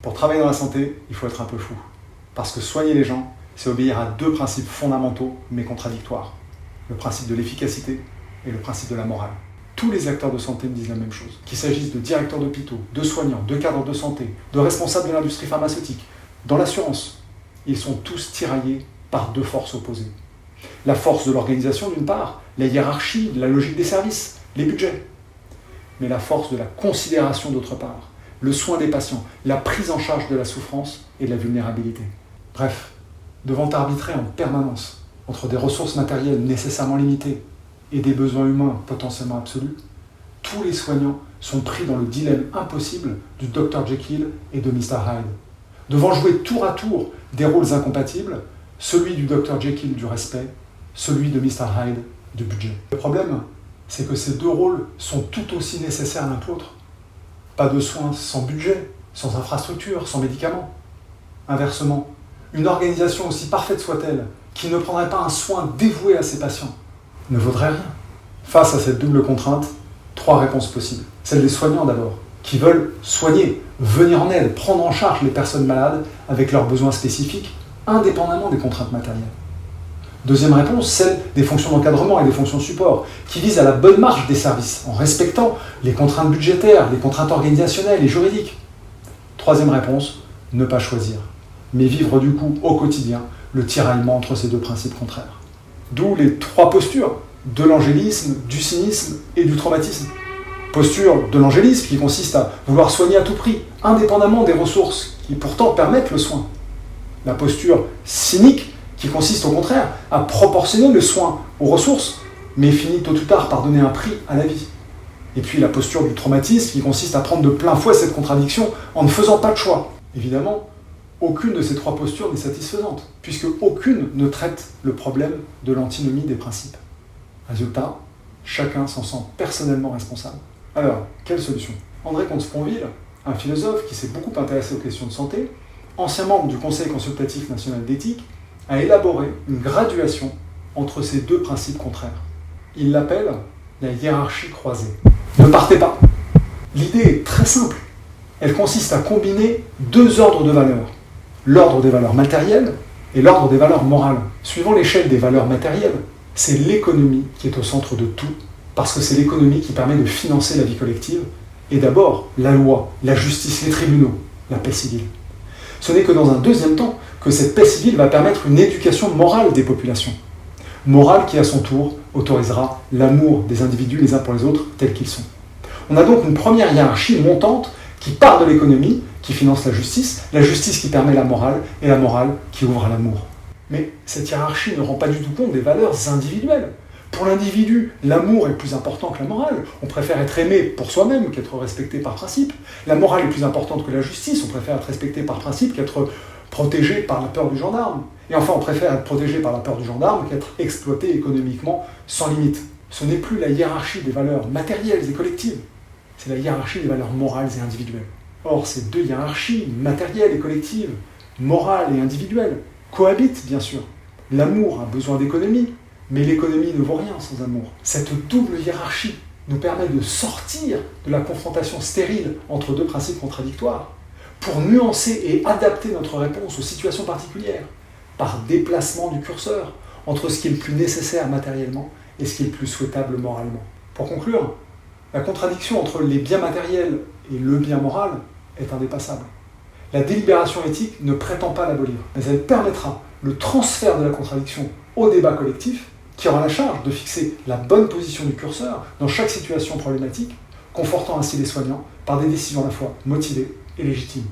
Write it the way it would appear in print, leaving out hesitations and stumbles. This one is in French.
Pour travailler dans la santé, il faut être un peu fou. Parce que soigner les gens, c'est obéir à deux principes fondamentaux mais contradictoires. Le principe de l'efficacité et le principe de la morale. Tous les acteurs de santé me disent la même chose. Qu'il s'agisse de directeurs d'hôpitaux, de soignants, de cadres de santé, de responsables de l'industrie pharmaceutique, dans l'assurance, ils sont tous tiraillés par deux forces opposées. La force de l'organisation d'une part, la hiérarchie, la logique des services, les budgets. Mais la force de la considération d'autre part, le soin des patients, la prise en charge de la souffrance et de la vulnérabilité. Bref, devant arbitrer en permanence entre des ressources matérielles nécessairement limitées et des besoins humains potentiellement absolus, tous les soignants sont pris dans le dilemme impossible du Dr Jekyll et de Mr Hyde. Devant jouer tour à tour des rôles incompatibles, celui du Dr Jekyll du respect, celui de Mr Hyde du budget. Le problème, c'est que ces deux rôles sont tout aussi nécessaires l'un que l'autre. Pas de soins sans budget, sans infrastructure, sans médicaments. Inversement, une organisation aussi parfaite soit-elle, qui ne prendrait pas un soin dévoué à ses patients, ne vaudrait rien. Face à cette double contrainte, trois réponses possibles. Celle des soignants d'abord, qui veulent soigner, venir en aide, prendre en charge les personnes malades avec leurs besoins spécifiques, indépendamment des contraintes matérielles. Deuxième réponse, celle des fonctions d'encadrement et des fonctions support, qui visent à la bonne marche des services, en respectant les contraintes budgétaires, les contraintes organisationnelles et juridiques. Troisième réponse, ne pas choisir, mais vivre du coup au quotidien le tiraillement entre ces deux principes contraires. D'où les trois postures, de l'angélisme, du cynisme et du traumatisme. Posture de l'angélisme qui consiste à vouloir soigner à tout prix, indépendamment des ressources qui pourtant permettent le soin. La posture cynique qui consiste au contraire à proportionner le soin aux ressources, mais finit tôt ou tard par donner un prix à la vie. Et puis la posture du traumatisme qui consiste à prendre de plein fouet cette contradiction en ne faisant pas de choix. Évidemment, aucune de ces trois postures n'est satisfaisante, puisque aucune ne traite le problème de l'antinomie des principes. Résultat, chacun s'en sent personnellement responsable. Alors, quelle solution ? André Comte-Sponville, un philosophe qui s'est beaucoup intéressé aux questions de santé, ancien membre du Conseil consultatif national d'éthique, a élaboré une graduation entre ces deux principes contraires. Il l'appelle la hiérarchie croisée. Ne partez pas. L'idée est très simple. Elle consiste à combiner deux ordres de valeurs. L'ordre des valeurs matérielles et l'ordre des valeurs morales. Suivant l'échelle des valeurs matérielles, c'est l'économie qui est au centre de tout, parce que c'est l'économie qui permet de financer la vie collective, et d'abord la loi, la justice, les tribunaux, la paix civile. Ce n'est que dans un deuxième temps que cette paix civile va permettre une éducation morale des populations. Morale qui, à son tour, autorisera l'amour des individus les uns pour les autres tels qu'ils sont. On a donc une première hiérarchie montante qui part de l'économie, qui finance la justice qui permet la morale, et la morale qui ouvre à l'amour. Mais cette hiérarchie ne rend pas du tout compte des valeurs individuelles. Pour l'individu, l'amour est plus important que la morale. On préfère être aimé pour soi-même qu'être respecté par principe. La morale est plus importante que la justice. On préfère être respecté par principe qu'être protégé par la peur du gendarme. Et enfin, on préfère être protégé par la peur du gendarme qu'être exploité économiquement sans limite. Ce n'est plus la hiérarchie des valeurs matérielles et collectives. C'est la hiérarchie des valeurs morales et individuelles. Or, ces deux hiérarchies, matérielles et collectives, morales et individuelles, cohabitent bien sûr. L'amour a besoin d'économie, mais l'économie ne vaut rien sans amour. Cette double hiérarchie nous permet de sortir de la confrontation stérile entre deux principes contradictoires pour nuancer et adapter notre réponse aux situations particulières par déplacement du curseur entre ce qui est le plus nécessaire matériellement et ce qui est le plus souhaitable moralement. Pour conclure, la contradiction entre les biens matériels et le bien moral est indépassable. La délibération éthique ne prétend pas l'abolir, mais elle permettra le transfert de la contradiction au débat collectif qui aura la charge de fixer la bonne position du curseur dans chaque situation problématique, confortant ainsi les soignants par des décisions à la fois motivées et légitimes.